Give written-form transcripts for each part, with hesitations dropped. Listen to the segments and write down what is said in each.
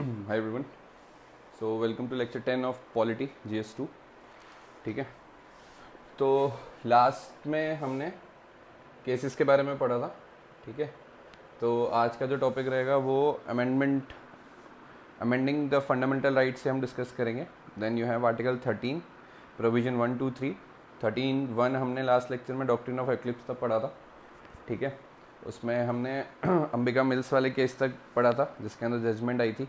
Hi everyone. So welcome to lecture 10 of Polity GS2. ठीक है, तो लास्ट में हमने केसेस के बारे में पढ़ा था. ठीक है, तो आज का जो टॉपिक रहेगा वो अमेंडिंग द फंडामेंटल राइट्स से हम डिस्कस करेंगे. Then you have article 13 provision 1 2 3. 13(1) हमने लास्ट लेक्चर में डॉक्ट्रिन ऑफ एक्लिप्स तक पढ़ा था. ठीक है, उसमें हमने अंबिका मिल्स वाले केस तक पढ़ा था जिसके अंदर जजमेंट आई थी.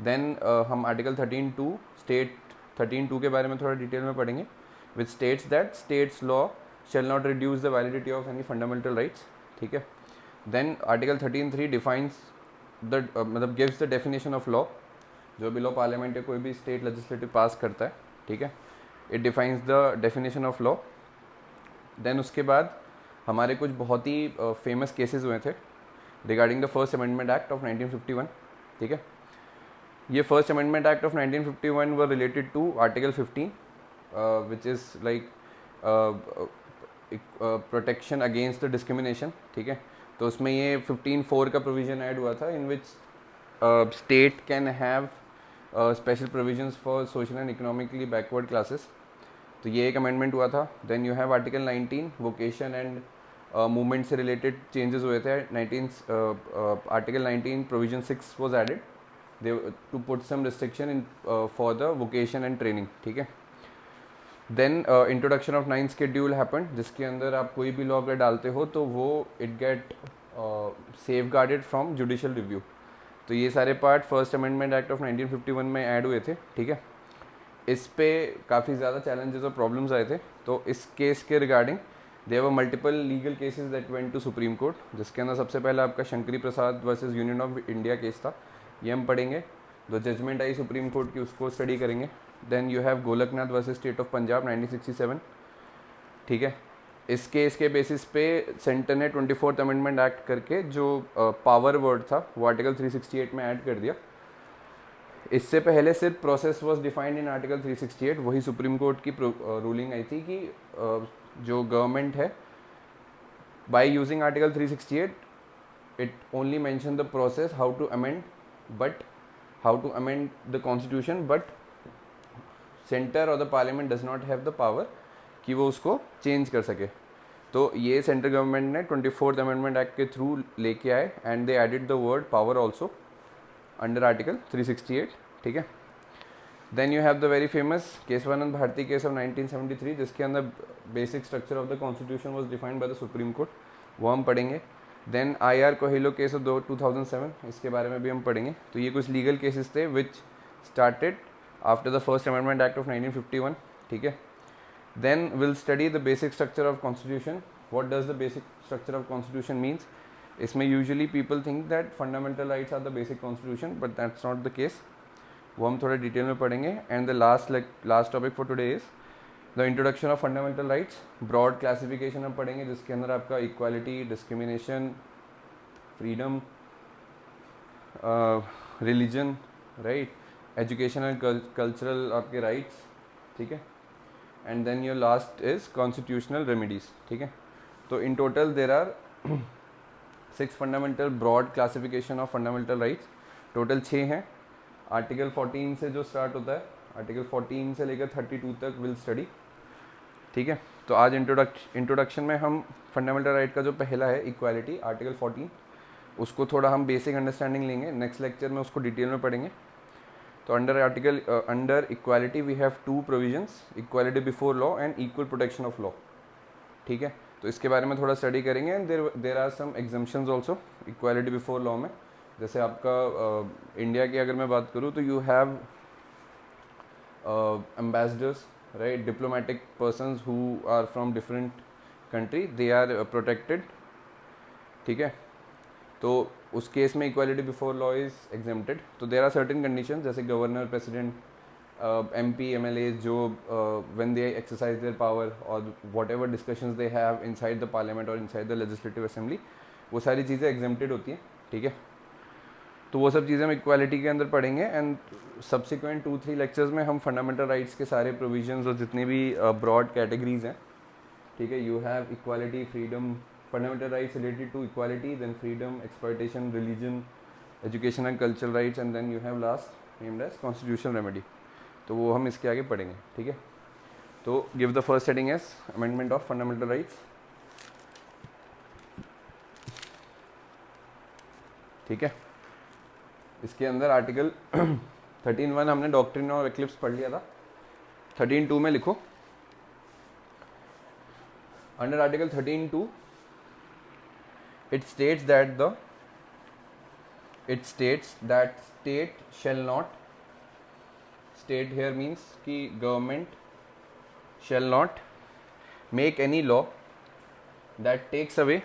देन हम आर्टिकल 13(2) स्टेट 13(2) के बारे में थोड़ा डिटेल में पढ़ेंगे, which states that states law shall not reduce the validity of any fundamental rights. ठीक है, देन आर्टिकल 13(3) डिफाइंस द मतलब gives the definition of law. जो भी लॉ पार्लियामेंट या कोई भी स्टेट लेजिस्लेटिव पास करता है, ठीक है, it defines the definition of law. Then उसके बाद हमारे कुछ बहुत ही फेमस केसेस हुए थे regarding the first amendment act of 1951. ठीक है, ये first amendment act of 1951 were related to article 15 which is like protection against the discrimination. ठीक है, तो उसमें ये 15(4) का प्रोविज़न ऐड हुआ था in which state can have special provisions for social and economically backward classes. तो ये एक अमेंडमेंट हुआ था. Then you have article 19 vocation and movement से रिलेटेड चेंजेस हुए थे. Article 19 provision 6 was added to put some restriction in for the vocation and training. ठीक है, then introduction of 9th schedule happen, जिसके अंदर आप कोई भी लॉ अगर डालते हो तो वो it get safe guarded from judicial review. तो ये सारे part first amendment act of 1951 में ऐड हुए थे. ठीक है, इस पे काफ़ी ज़्यादा चैलेंजेस और प्रॉब्लम्स आए थे. तो इस केस के regarding there were multiple legal cases that went to supreme court, जिसके अंदर सबसे पहले आपका Shankari Prasad versus union of India case था. ये हम पढ़ेंगे. जो जजमेंट आई सुप्रीम कोर्ट की उसको स्टडी करेंगे. Then you have Golaknath versus state of Punjab 1967. ठीक है, इस केस के बेसिस पे सेंटर ने 24th अमेंडमेंट एक्ट करके जो पावर वर्ड था वो आर्टिकल 368 में ऐड कर दिया. इससे पहले सिर्फ process was defined in article 368. वही सुप्रीम कोर्ट की रूलिंग आई थी कि जो गवर्नमेंट है by using article 368 it only mention the process how to amend the constitution, but centre और the parliament does not have the power कि वो उसको चेंज कर सके. तो ये सेंट्रल गवर्नमेंट ने 24th अमेंडमेंट एक्ट के थ्रू लेके आए and they added the word power also under article 368. ठीक है, then you have the very famous Kesavananda Bharati case of 1973, जिसके अंदर basic structure of the constitution was defined by the supreme court. वो हम पढ़ेंगे. Then IR Coelho case of 2007, इसके बारे में भी हम पढ़ेंगे. तो ये कुछ लीगल केसेस थे which started after the first amendment act of 1951. ठीक है, then will study the basic structure of constitution. What does the basic structure of constitution means? इसमें usually people think that fundamental rights are the basic constitution, but that's not the case. वो हम थोड़ा detail में पढ़ेंगे. And the last topic for today is the introduction of fundamental rights. Broad classification हम पढ़ेंगे जिसके अंदर आपका equality, discrimination, freedom, religion, right, educational, cultural आपके राइट्स. ठीक है, and then your last is constitutional remedies. ठीक है, तो in total there are 6 fundamental broad classification of fundamental rights. Total 6 हैं. आर्टिकल 14 से जो स्टार्ट होता है, आर्टिकल 14 से लेकर 32 तक विल स्टडी. ठीक है, तो आज इंट्रोडक्शन में हम फंडामेंटल राइट का जो पहला है इक्वालिटी, आर्टिकल 14, उसको थोड़ा हम बेसिक अंडरस्टैंडिंग लेंगे. नेक्स्ट लेक्चर में उसको डिटेल में पढ़ेंगे. तो under equality we have 2 provisions, equality before law and equal protection of law. ठीक है, तो इसके बारे में थोड़ा स्टडी करेंगे. And there are some exemptions also equality before law में. जैसे आपका इंडिया की अगर मैं बात करूँ तो you have ambassadors, right, diplomatic persons who are from different country, they are protected. ठीक है, तो उस केस में equality before law is exempted. तो देर आर सर्टेन कंडीशन जैसे गवर्नर, प्रेसिडेंट, MP, MLAs जो when they exercise their power or whatever discussions they have inside the parliament or inside the legislative assembly, वो सारी चीज़ें exempted होती हैं. ठीक है, तो वो सब चीज़ें हम इक्वालिटी के अंदर पढ़ेंगे. एंड सब्सिक्वेंट 2-3 लेक्चर्स में हम फंडामेंटल राइट्स के सारे प्रोविजंस और जितनी भी ब्रॉड कैटेगरीज हैं, ठीक है, you have equality, freedom, fundamental rights related to equality, then freedom, exploitation, religion, education and cultural rights, and then you have last named as constitutional remedy. तो वो हम इसके आगे पढ़ेंगे, ठीक है। तो give the first heading as amendment of fundamental rights, ठीक है। इसके अंदर आर्टिकल 13(1) हमने डॉक्ट्रिन और एक्लिप्स पढ़ लिया था। 13(2) में लिखो, under article 13(2) it states that state shall not, state here means कि government shall not make any law that takes away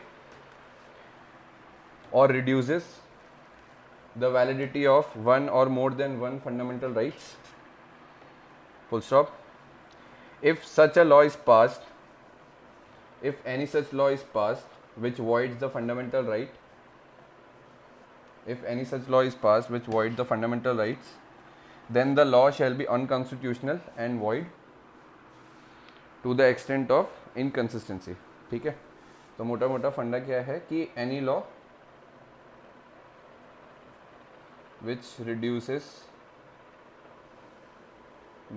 or reduces the validity of one or more than one fundamental rights, full stop. If such a law is passed, if any such law is passed which voids the fundamental right, if any such law is passed which voids the fundamental rights, then the law shall be unconstitutional and void to the extent of inconsistency, ठीक है। तो मोटा मोटा फंडा क्या है कि any law which reduces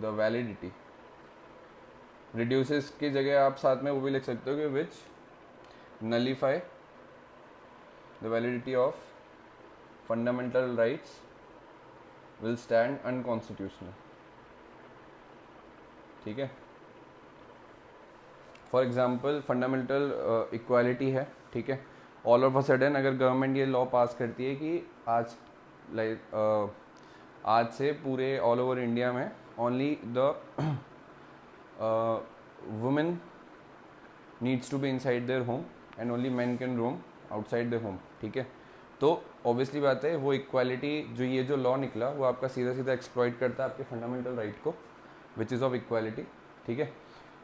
the validity, reduces की जगह आप साथ में वो भी लिख सकते हो कि which nullify the validity of fundamental rights will stand unconstitutional, ठीक है। फॉर एग्जाम्पल फंडामेंटल इक्वालिटी है, ठीक है। ऑल ऑफ अ सडन अगर गवर्नमेंट ये लॉ पास करती है कि आज आज से पूरे ऑल ओवर इंडिया में only the women needs to be inside their home and only man can roam outside their home, ठीक है। तो ऑब्वियसली बात है वो इक्वालिटी जो ये जो लॉ निकला वो आपका सीधा सीधा एक्सप्लॉइट करता है आपके फंडामेंटल राइट को, विच इज़ ऑफ इक्वालिटी, ठीक है।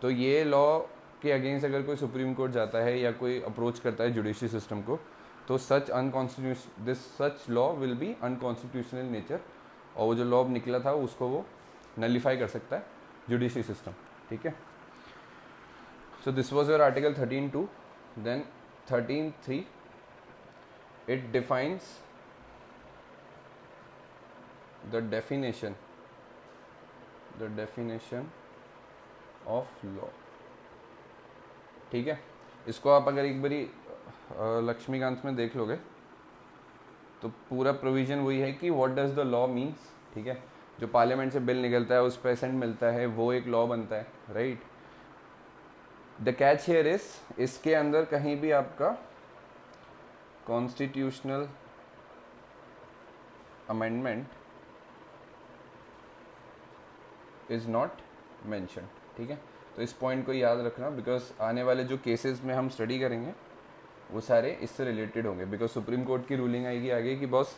तो ये लॉ के अगेंस्ट अगर कोई सुप्रीम कोर्ट जाता है या कोई अप्रोच करता है जुडिशरी सिस्टम को, तो such law will be unconstitutional nature, और वो जो लॉ निकला था उसको वो नलीफाई कर सकता है जुडिशरी सिस्टम, ठीक है। So this was your article 13(2). Then 13(3) it defines the definition of law, ठीक है। इसको आप अगर एक बारी लक्ष्मीकांत में देख लोगे तो पूरा प्रोविजन वही है कि what does the law means, ठीक है। जो पार्लियामेंट से बिल निकलता है उस पर असेंट मिलता है वो एक लॉ बनता है, right. The catch here is इसके अंदर कहीं भी आपका constitutional amendment is not mentioned, ठीक है। तो इस पॉइंट को याद रखना, बिकॉज आने वाले जो केसेस में हम स्टडी करेंगे वो सारे इससे रिलेटेड होंगे, बिकॉज सुप्रीम कोर्ट की रूलिंग आएगी आगे कि बॉस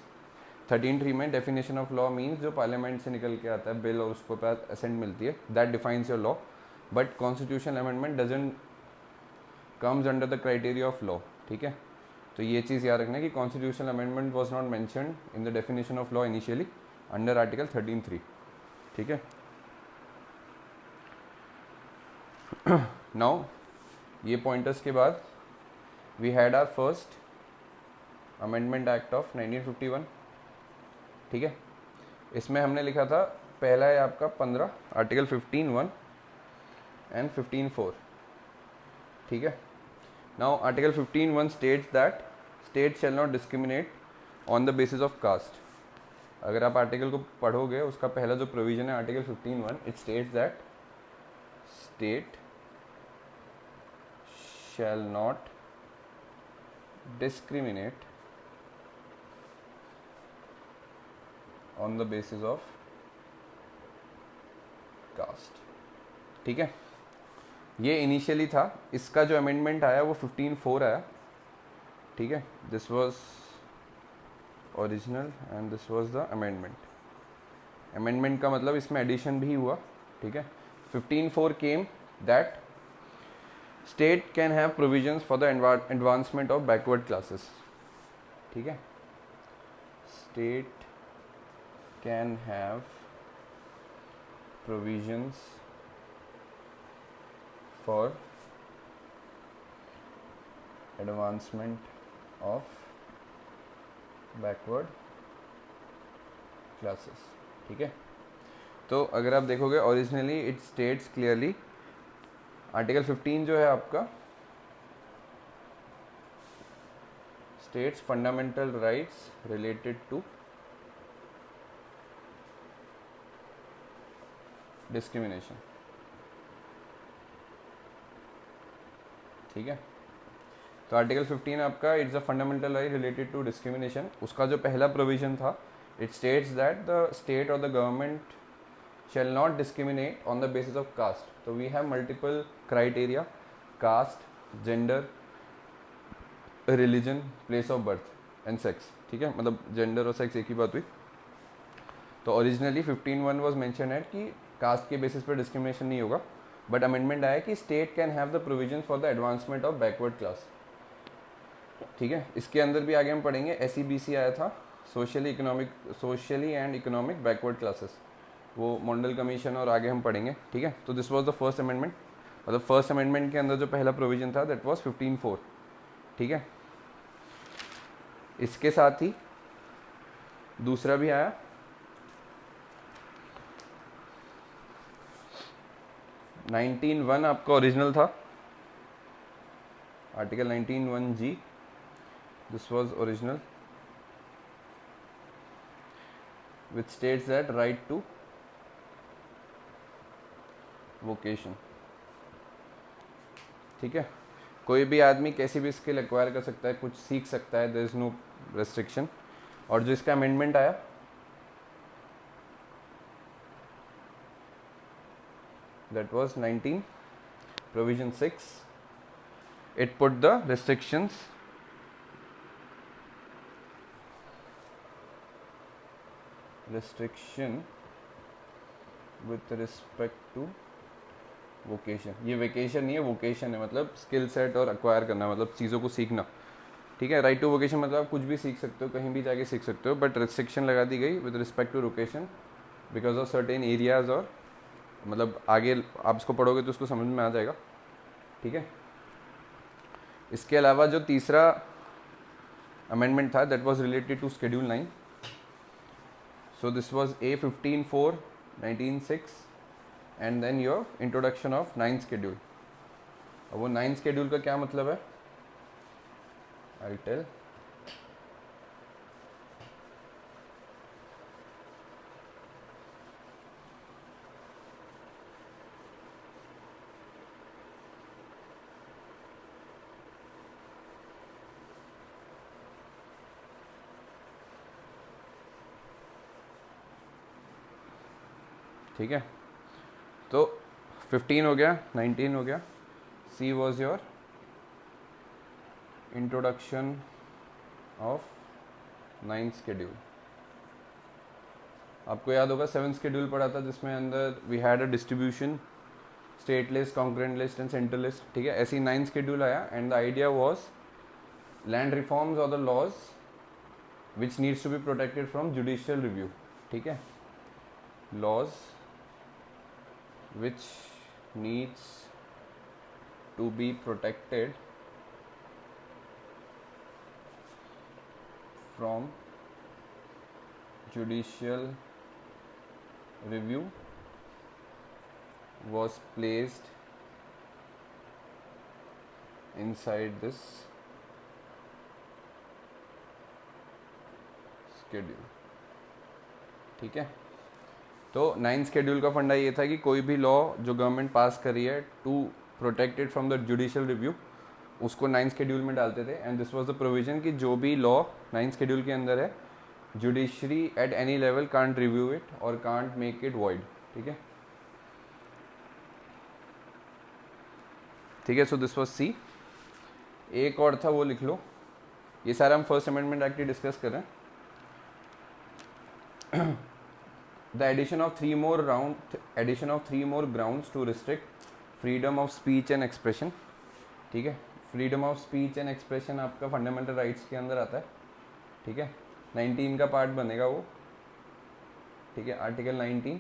13(3) में डेफिनेशन ऑफ लॉ मीन्स जो पार्लियामेंट से निकल के आता है बिल और उसको पास असेंट मिलती है, that defines your law, but constitutional amendment doesn't comes under the criteria of law, ठीक है। तो ये चीज़ याद रखना कि constitutional amendment was not mentioned in the definition of law initially under article 13(3), ठीक है। नाउ ये पॉइंटर्स के बाद we had our first amendment act of 1951, ठीक है। इसमें हमने लिखा था पहला है आपका 15 आर्टिकल 15(1) एंड 15(4), ठीक है। Now article 15(1) states that state shall not discriminate on the basis of caste. अगर आप आर्टिकल को पढ़ोगे उसका पहला जो प्रोविजन है article 15(1), it states that state shall not discriminate on the basis of caste, ठीक है। ये इनिशियली था, इसका जो अमेंडमेंट आया वो 15(4) आया, ठीक है। This was original and this was the amendment. Amendment का मतलब इसमें एडिशन भी हुआ, ठीक है। 15(4) came that state can have provisions for the advancement of backward classes, ठीक है। State can have provisions for advancement of backward classes, ठीक है। तो अगर आप देखोगे originally it states clearly, article 15 जो है आपका states fundamental rights related to discrimination, ठीक है। तो आर्टिकल 15 आपका it's a fundamental right related to discrimination, उसका जो पहला प्रोविजन था it states that the state और the government shall not discriminate on the basis of caste. So we have multiple criteria: caste, gender, religion, place of birth and sex, ठीक है। मतलब gender और sex एक ही बात हुई। तो ओरिजिनली 15(1) वॉज मैंशन है कि कास्ट के बेसिस पर डिस्क्रिमिनेशन नहीं होगा, बट अमेंडमेंट आया कि state can have the provision for the advancement of backward class, ठीक है। इसके अंदर भी आगे हम पढ़ेंगे SEBC आया था, socially and economic backward classes, वो मॉन्डल कमीशन और आगे हम पढ़ेंगे, ठीक है। तो this was the first amendment, मतलब फर्स्ट अमेंडमेंट के अंदर जो पहला प्रोविजन था दैट वाज 15(4), ठीक है। इसके साथ ही दूसरा भी आया 19(1) आपका ओरिजिनल था, article 19(1)(g), this was original, which states that right to vocation, ठीक है। कोई भी आदमी कैसी भी स्किल एक्वायर कर सकता है, कुछ सीख सकता है, देयर इज नो रेस्ट्रिक्शन। और जो इसका अमेंडमेंट आया that was 19 provision 6, it put the restrictions with respect to vocation. ये वेकेशन नहीं है, वोकेशन है, मतलब स्किल सेट और एक्वायर करना, मतलब चीज़ों को सीखना, ठीक है। राइट टू वोकेशन मतलब आप कुछ भी सीख सकते हो, कहीं भी जाके सीख सकते हो, बट रिस्ट्रिक्शन लगा दी गई with respect to vocation because of certain areas, और मतलब आगे आप इसको पढ़ोगे तो उसको समझ में आ जाएगा, ठीक है। इसके अलावा जो तीसरा अमेंडमेंट था that was related to schedule 9, so this was A15(4) 19(6) and then your introduction of 9th schedule. अब वो 9th शेड्यूल का क्या मतलब है, आई टेल। ठीक है, तो 15 हो गया, 19 हो गया। C was your introduction of 9th schedule. आपको याद होगा 7th शेड्यूल पढ़ा था जिसमें अंदर we had a distribution, state list, concurrent list and central list, ठीक है। ऐसी 9th शेड्यूल आया and the idea was land reforms और the laws which needs to be protected from judicial review, ठीक है। Laws which needs to be protected from judicial review was placed inside this schedule, ठीक है। तो 9th schedule का फंडा ये था कि कोई भी लॉ जो गवर्नमेंट पास कर रही है to protected from the judicial review, उसको 9th शेड्यूल में डालते थे। And this was the provision कि जो भी लॉ 9th शेड्यूल के अंदर है, judiciary at any level can't review it और कांट मेक इट वॉइड, ठीक है, ठीक है। So this was C। एक और था वो लिख लो, ये सारा हम फर्स्ट अमेंडमेंट एक्ट डिस्कस कर रहे हैं। The addition of three more grounds to restrict freedom of speech and expression, ठीक है। Freedom of speech and expression आपका फंडामेंटल राइट्स के अंदर आता है, ठीक है। 19 का पार्ट बनेगा वो, ठीक है, आर्टिकल 19।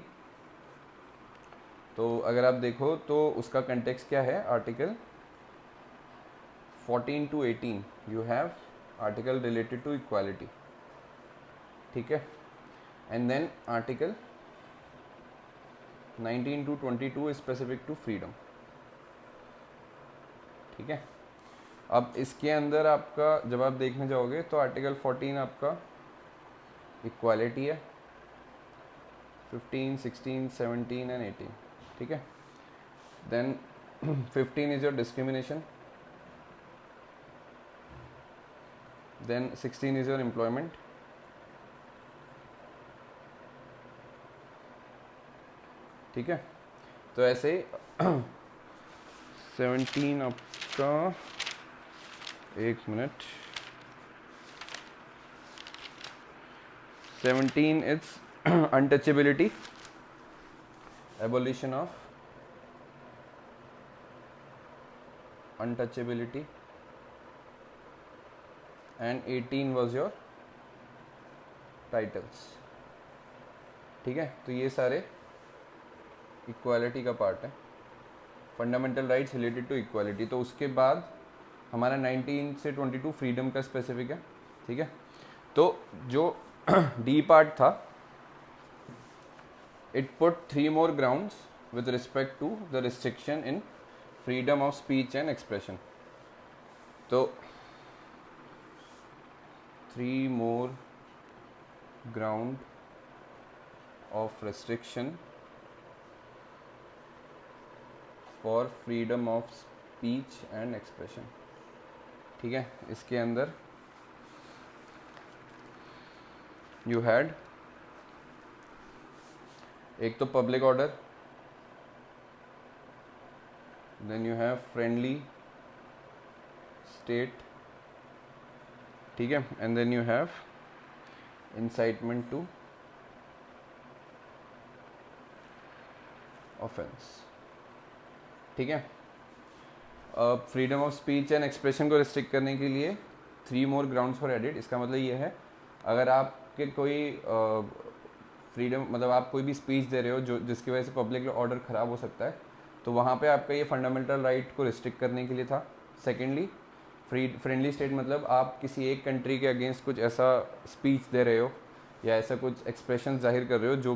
तो अगर आप देखो तो उसका कंटेक्स्ट क्या है, article 14 to 18 you have article related to equality, ठीक है। And then article 19 to 22 specific to freedom, ठीक है। अब इसके अंदर आपका जब आप देखने जाओगे तो आर्टिकल 14 आपका इक्वालिटी है, 15, 16, 17 एंड 18, ठीक है। Then 15 is your discrimination, then 16 is your employment, ठीक है। तो ऐसे ही 17 आपका, एक minute, 17 is untouchability, abolition of untouchability, and 18 was your titles, ठीक है। तो ये सारे इक्वालिटी का पार्ट है, fundamental rights related to equality. तो उसके बाद हमारा 19 से 22 फ्रीडम का स्पेसिफिक है, ठीक है। तो जो डी पार्ट था, it put 3 more grounds with respect to the restriction in freedom of speech and expression. तो 3 more ground of restriction for freedom of speech and expression, ठीक है। इसके अंदर you had एक तो public order, then you have friendly state, ठीक है, and then you have incitement to offence, ठीक है। Freedom of speech and expression को रिस्ट्रिक्ट करने के लिए 3 more grounds फॉर एडिड। इसका मतलब ये है, अगर आपके कोई फ्रीडम, मतलब आप कोई भी स्पीच दे रहे हो जो जिसकी वजह से पब्लिक ऑर्डर ख़राब हो सकता है, तो वहाँ पे आपका ये फंडामेंटल राइट को रिस्ट्रिक्ट करने के लिए था। सेकेंडली, फ्रेंडली स्टेट, मतलब आप किसी एक कंट्री के अगेंस्ट कुछ ऐसा स्पीच दे रहे हो या ऐसा कुछ एक्सप्रेशन जाहिर कर रहे हो जो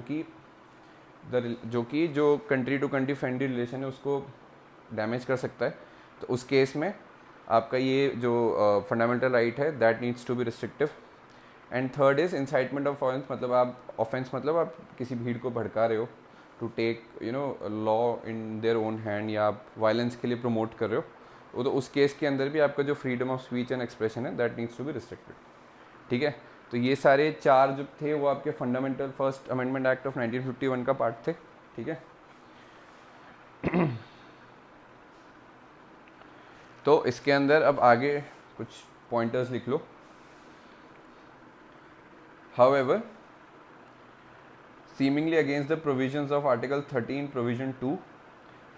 कि जो country to country friendly relation है उसको डैमेज कर सकता है, तो उस केस में आपका ये जो फंडामेंटल राइट है that needs to be restrictive. And third is incitement of offence, मतलब आप किसी भीड़ को भड़का रहे हो to take law in their own hand, या आप वायलेंस के लिए प्रमोट कर रहे हो, तो उस केस के अंदर भी आपका जो freedom of speech and expression है that needs to be restricted, ठीक है। तो ये सारे 4 जो थे वो आपके fundamental first amendment act of 1951 का पार्ट थे, ठीक है। तो इसके अंदर अब आगे कुछ पॉइंटर्स लिख लो। However, seemingly against the provisions of Article 13, Provision 2,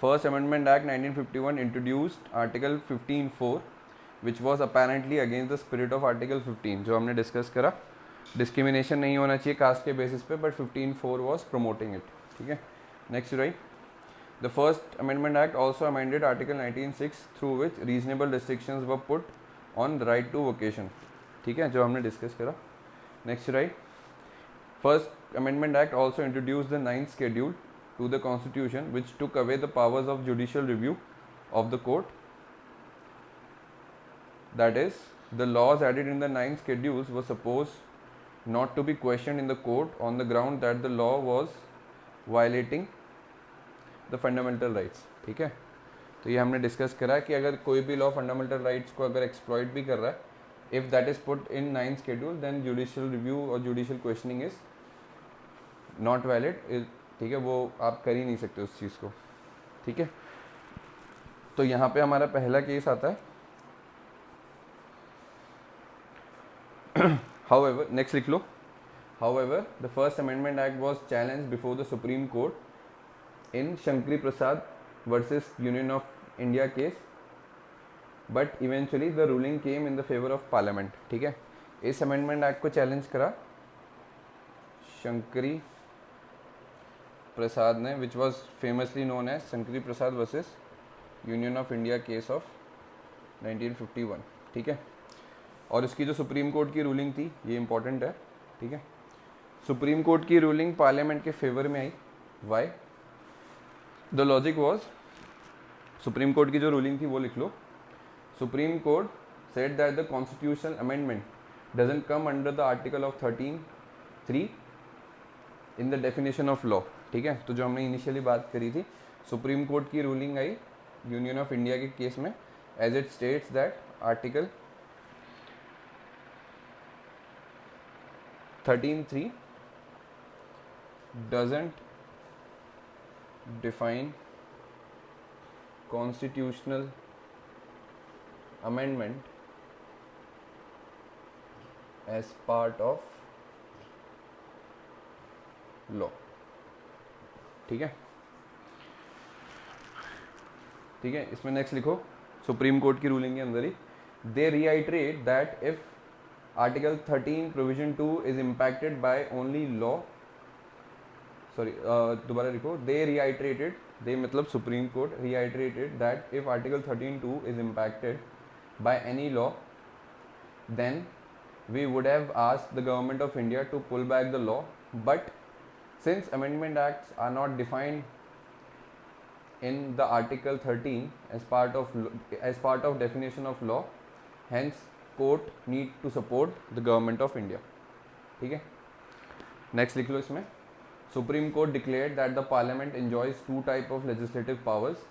First Amendment Act 1951 introduced Article 15(4), which was apparently against the spirit of Article 15, जो हमने डिस्कस करा, डिस्क्रिमिनेशन नहीं होना चाहिए कास्ट के बेसिस पे, बट 15(4) was promoting it, ठीक है। Next right, the First Amendment Act also amended Article 19(6) through which reasonable restrictions were put on the right to vocation, ठीक है, जो हमने डिस्कस करा। Next right, First Amendment Act also introduced the 9th schedule to the Constitution, which took away the powers of judicial review of the court. That is, the laws added in the 9 schedules were supposed not to be questioned in the court on the ground that the law was violating the fundamental rights, ठीक है। तो ये हमने discuss करा कि अगर कोई भी लॉ फंडामेंटल राइट्स को अगर एक्सप्लॉइट भी कर रहा है, if that is put in 9th schedule, then judicial review or judicial questioning is not valid, ठीक है, वो आप कर ही नहीं सकते उस चीज़ को, ठीक है। तो यहाँ पे हमारा पहला केस आता है। However, next लिख लो, however, the First Amendment Act was challenged before the Supreme Court in Shankari Prasad versus Union of India case, but eventually the ruling came in the favour of parliament, ठीक है। इस amendment act को challenge करा शंकरी प्रसाद ने, which was famously known as Shankari Prasad versus union of India case of 1951, ठीक है। और इसकी जो सुप्रीम कोर्ट की रूलिंग थी ये इंपॉर्टेंट है, ठीक है। सुप्रीम कोर्ट की रूलिंग पार्लियामेंट के फेवर में आई. Why? The logic was, supreme court की जो रूलिंग थी वो लिख लो. Supreme court said that the constitutional amendment doesn't come under the article of 13(3) in the definition of law. ठीक है, तो जो हमने इनिशियली बात करी थी, सुप्रीम कोर्ट की रूलिंग आई यूनियन ऑफ इंडिया के केस में, as it states that article 13(3) doesn't define constitutional amendment as part of law. ठीक है, ठीक है. इसमें नेक्स्ट लिखो, सुप्रीम कोर्ट की रूलिंग के अंदर ही, दे reiterate that if Article 13 Provision 2 is impacted by only law, दोबारा लिखो, they reiterated, they मतलब supreme court reiterated that if Article 13(2) is impacted by any law, then we would have asked the government of India to pull back the law, but since amendment acts are not defined in the Article 13 as part of definition of law, hence court need to support the government of India. ठीक है, next लिख लो इसमें, supreme court declared that the parliament enjoys two type of legislative powers.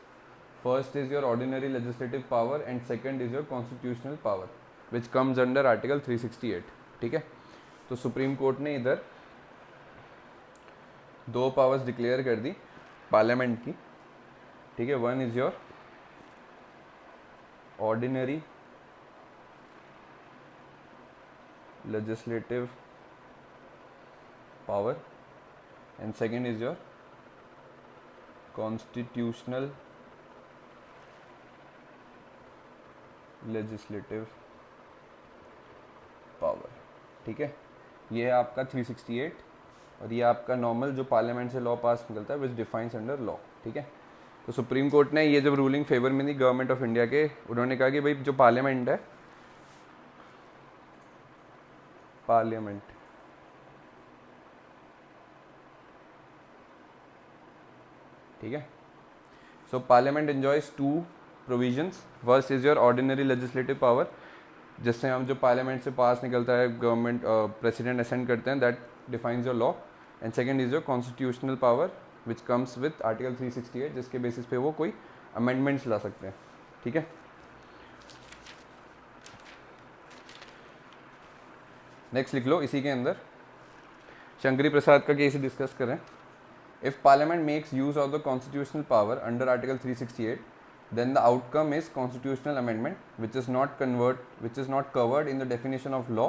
First is your ordinary legislative power and second is your constitutional power, which comes under Article 368. ठीक है, तो supreme court ने इधर दो powers declare कर दी parliament की. ठीक है, one is your ordinary legislative power and second is your constitutional legislative power. ठीक है, ये है आपका 368 और ये आपका नॉर्मल जो पार्लियामेंट से लॉ पास निकलता है विच डिफाइंस अंडर लॉ. ठीक है, तो सुप्रीम कोर्ट ने ये जब रूलिंग फेवर में दी गवर्नमेंट ऑफ इंडिया के, उन्होंने कहा कि भाई जो पार्लियामेंट है, पार्लियामेंट ठीक है, so parliament enjoys two provisions. First is your ordinary legislative power, जिससे हम जो पार्लियामेंट से पास निकलता है, गवर्नमेंट प्रेसिडेंट असेंड करते हैं, that defines your law. And second is your constitutional power which comes with article 368, जिसके बेसिस पे वो कोई अमेंडमेंट्स ला सकते हैं. ठीक है, नेक्स्ट लिख लो इसी के अंदर, शंकरी प्रसाद का केस डिस्कस करें. If parliament makes use of the constitutional power under article 368, then the outcome is constitutional amendment which is not covered in the definition of law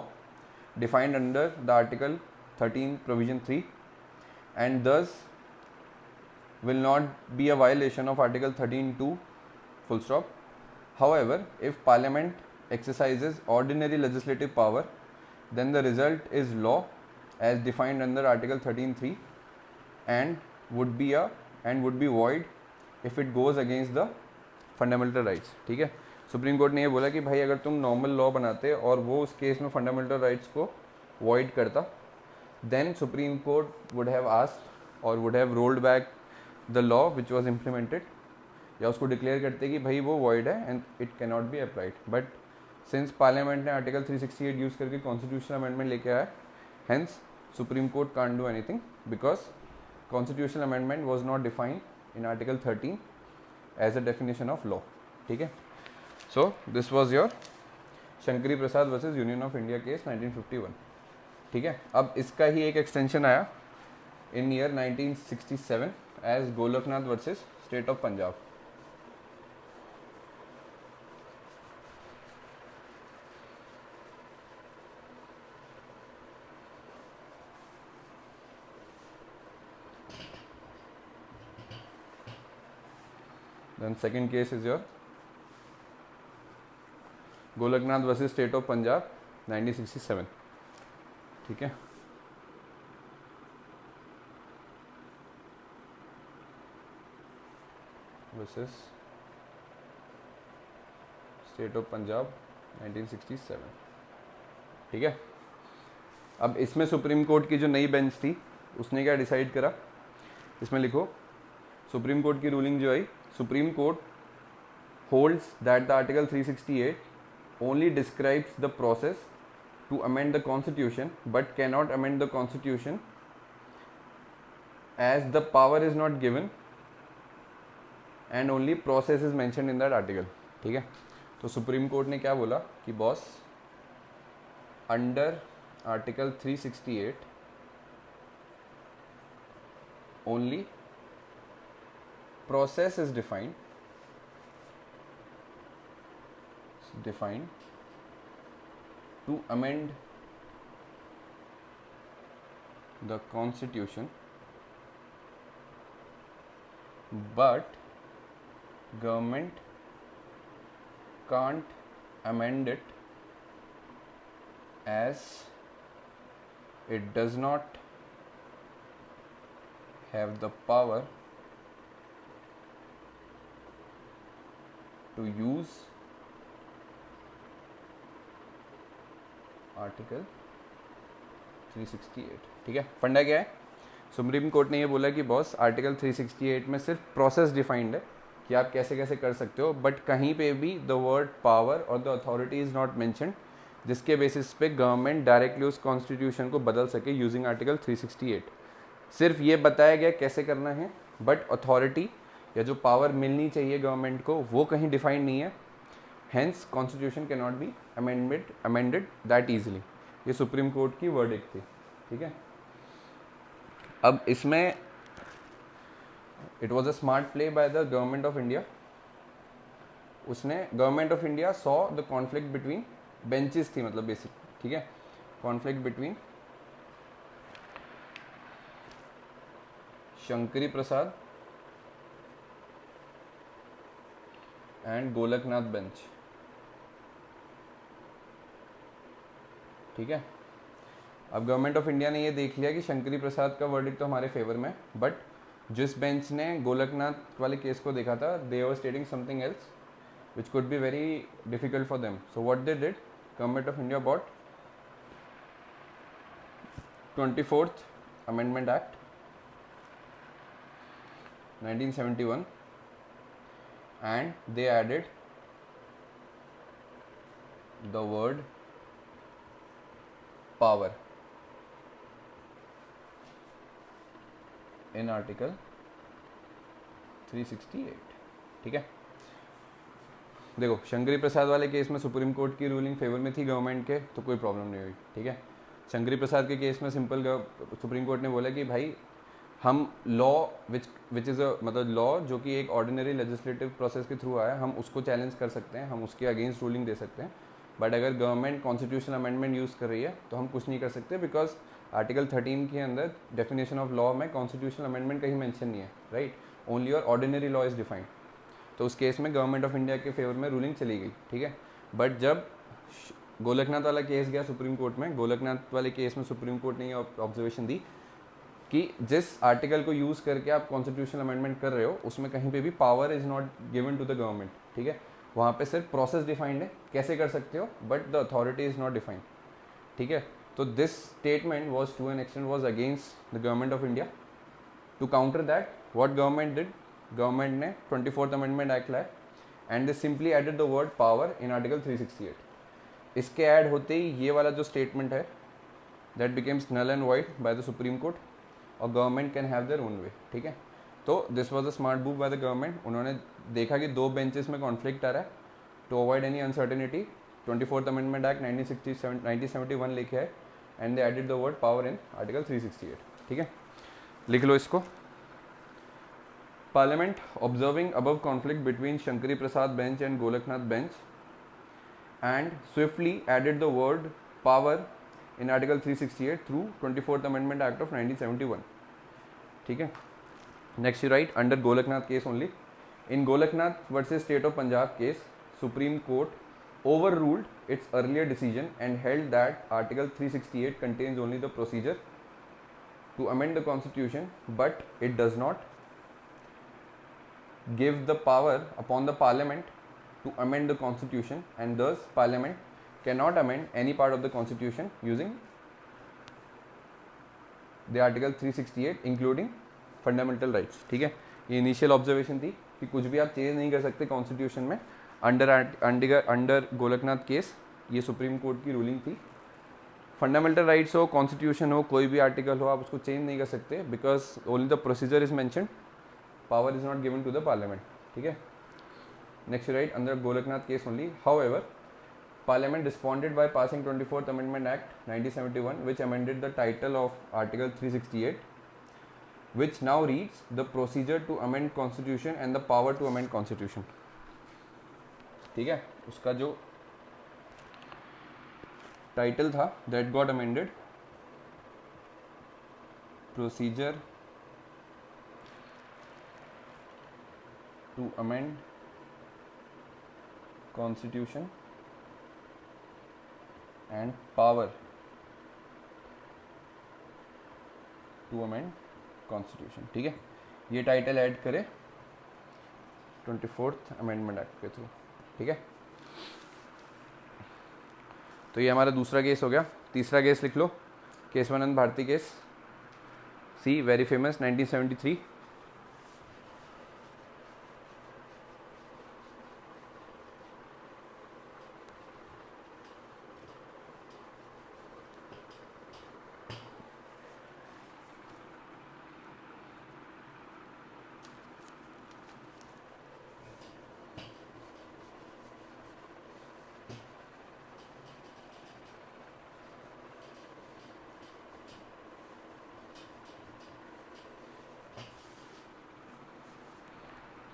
defined under the Article 13 Provision 3, and thus will not be a violation of Article 13(2) full stop. However, if Parliament exercises ordinary legislative power, then the result is law as defined under Article 13(3) and would be void if it goes against the fundamental rights. ठीक है, supreme court ने ये बोला कि भाई अगर तुम normal law बनाते और वो उस केस में फंडामेंटल राइट्स को वॉइड करता, then supreme court would have asked और would have rolled back the law which was implemented, या उसको डिक्लेयर करते कि भाई वो वॉइड है and it can not be applied. But since parliament ने आर्टिकल 368 यूज़ करके कॉन्स्टिट्यूशनल अमेंडमेंट लेके आया, hence supreme court can't do anything because constitutional amendment was not defined in article 13 as a definition of law. ठीक है, so this was your Shankari Prasad versus union of India case 1951. ठीक है, अब इसका ही एक एक्सटेंशन आया in year 1967 as Golaknath versus state of Punjab. Then second case is your Golaknath versus state of Punjab 1967. ठीक है, वर्सेस स्टेट ऑफ पंजाब 1967. ठीक है, अब इसमें सुप्रीम कोर्ट की जो नई बेंच थी उसने क्या डिसाइड करा, इसमें लिखो सुप्रीम कोर्ट की रूलिंग जो आई, supreme court holds that the article 368 only describes the process to amend the constitution but cannot amend the constitution as the power is not given and only process is mentioned in that article. ठीक है, तो supreme court ने क्या बोला कि boss under article 368 only process is defined to amend the constitution but government can't amend it as it does not have the power to use article 368. ठीक है, फंडा क्या है, सुप्रीम कोर्ट ने ये बोला कि बॉस आर्टिकल 368 में सिर्फ प्रोसेस डिफाइंड है कि आप कैसे कैसे कर सकते हो, बट कहीं पे भी द वर्ड पावर और the authority is not mentioned जिसके बेसिस पे गवर्नमेंट डायरेक्टली उस कॉन्स्टिट्यूशन को बदल सके यूजिंग आर्टिकल 368. सिर्फ ये बताया गया कैसे करना है, बट अथॉरिटी या जो पावर मिलनी चाहिए गवर्नमेंट को वो कहीं डिफाइंड नहीं है. Hence, Constitution cannot be amended that easily. ये सुप्रीम कोर्ट की वर्डिक्ट थी. ठीक है, अब इसमें it was a smart play by the government of India. उसने government of India saw the conflict between benches थी, मतलब बेसिक. ठीक है, conflict between Shankari Prasad and Golaknath bench. ठीक है, अब गवर्नमेंट ऑफ इंडिया ने ये देख लिया कि शंकरी प्रसाद का वर्डिक्ट तो हमारे फेवर में, बट जिस बेंच ने गोलकनाथ वाले केस को देखा था they were stating something else which could be very difficult for them. So what they did, government of India bought 24th Amendment Act 1971 and they added the word power in article 368. ठीक है, देखो शंकरी प्रसाद वाले case में supreme court की ruling favour में थी government के, तो कोई प्रॉब्लम नहीं हुई. ठीक है, शंकरी प्रसाद के केस में सिंपल सुप्रीम कोर्ट ने बोला कि भाई हम लॉ विच इज़ अ मतलब लॉ जो कि एक ऑर्डिनरी लेजिस्लेटिव प्रोसेस के थ्रू आया, हम उसको चैलेंज कर सकते हैं, हम उसके अगेंस्ट रूलिंग दे सकते हैं. बट अगर गवर्नमेंट कॉन्स्टिट्यूशन अमेंडमेंट यूज़ कर रही है तो हम कुछ नहीं कर सकते, बिकॉज आर्टिकल 13 के अंदर डेफिनेशन ऑफ लॉ में कॉन्स्टिट्यूशन अमेंडमेंट कहीं मेंशन नहीं है. Right, only your ordinary law is defined. तो उस केस में गवर्नमेंट ऑफ इंडिया के फेवर में रूलिंग चली गई. ठीक है, बट जब गोलकनाथ वाला केस गया सुप्रीम कोर्ट में, गोलकनाथ वाले केस में सुप्रीम कोर्ट ने ये ऑब्जर्वेशन दी कि जिस आर्टिकल को यूज़ करके आप कॉन्स्टिट्यूशनल अमेंडमेंट कर रहे हो उसमें कहीं पे भी power is not given to the government. ठीक है, वहाँ पे सिर्फ प्रोसेस डिफाइंड है कैसे कर सकते हो, but the authority is not defined. ठीक है, तो this statement was to an extent was against the government of India. To counter that what government did, government ने 24th अमेंडमेंट एक्ट लाया and they simply added the word power in article 368. इसके add होते ही ये वाला जो statement है that becomes null and void by the supreme court और government can have their own way. ठीक है, तो this was a smart move by the government. उन्होंने देखा कि दो बेंचेस में कॉन्फ्लिक्ट आ रहा है, to avoid any uncertainty 24th amendment act 1971 लिखे है and they added the word power in article 368. ठीक है, लिख लो इसको. Parliament observing above conflict between Shankari Prasad bench and Golaknath bench and swiftly added the word power in article 368 through 24th amendment act of 1971. ठीक है, next you write under Golaknath case only. In Golaknath versus State of Punjab case, Supreme Court overruled its earlier decision and held that article 368 contains only the procedure to amend the constitution, but it does not give the power upon the parliament to amend the constitution, and thus parliament cannot amend any part of the constitution using the article 368 including fundamental rights. ठीक है, ये initial observation थी कि कुछ भी आप change नहीं कर सकते कॉन्स्टिट्यूशन में अंडर गोलकनाथ केस। ये सुप्रीम कोर्ट की रूलिंग थी। फंडामेंटल राइट्स हो, कॉन्स्टिट्यूशन हो, कोई भी आर्टिकल हो, आप उसको चेंज नहीं कर सकते because only the procedure is mentioned, power is not given to the parliament. ठीक है, next right under Golaknath case only. However, Parliament responded by passing 24th Amendment Act 1971, which amended the title of Article 368, which now reads the procedure to amend Constitution and the power to amend Constitution. ठीक है, उसका जो title था that got amended, procedure to amend Constitution and power to amend Constitution। ठीक है, ये title add करे 24th amendment act के थ्रू। ठीक है, तो ये हमारा दूसरा केस हो गया। तीसरा केस लिख लो, Kesavananda Bharati case, see very famous, 1973।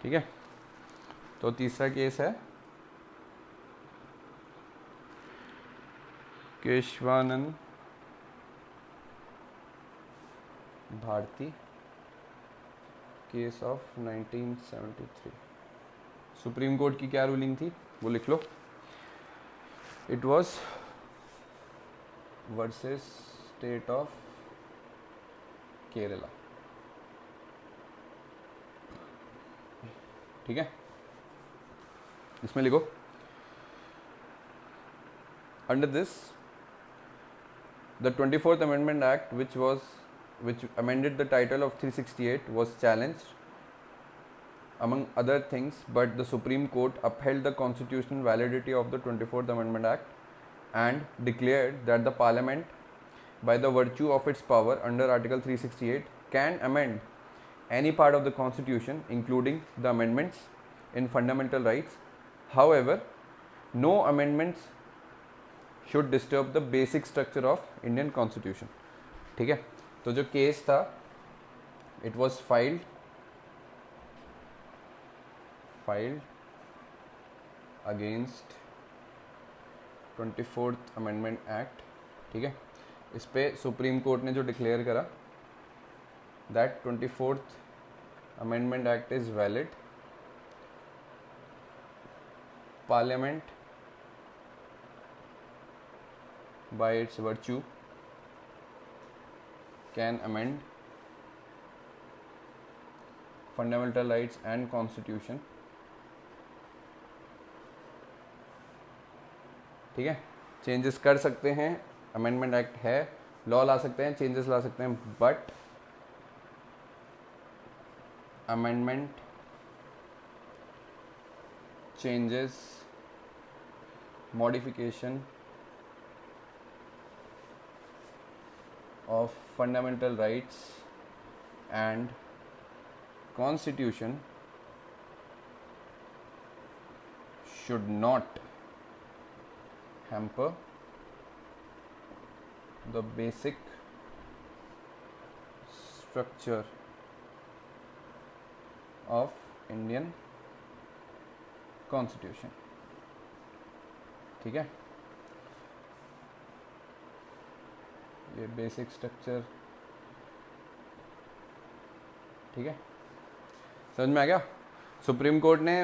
ठीक है, तो तीसरा केस है Kesavananda Bharati case of 1973। Supreme court की क्या रूलिंग थी वो लिख लो। It was versus state of Kerala. ठीक है, इसमें लिखो under this the 24th Amendment Act which amended the title of 368 was challenged among other things, but the Supreme Court upheld the constitutional validity of the 24th Amendment Act and declared that the Parliament, by the virtue of its power under Article 368, can amend any part of the Constitution, including the amendments in fundamental rights. However, no amendments should disturb the basic structure of Indian Constitution. ठीक है, तो जो case था, it was filed against 24th Amendment Act। ठीक है, इस पे supreme court ने जो डिक्लेयर करा that 24th Amendment Act is valid, Parliament by its virtue can amend fundamental rights and constitution। ठीक है, चेंजेस कर सकते हैं, अमेंडमेंट एक्ट है, लॉ ला सकते हैं, चेंजेस ला सकते हैं, but amendment changes modification of fundamental rights and constitution should not hamper the basic structure of Indian constitution. ठीक है, ये बेसिक स्ट्रक्चर। ठीक है, समझ में आ गया। सुप्रीम कोर्ट ने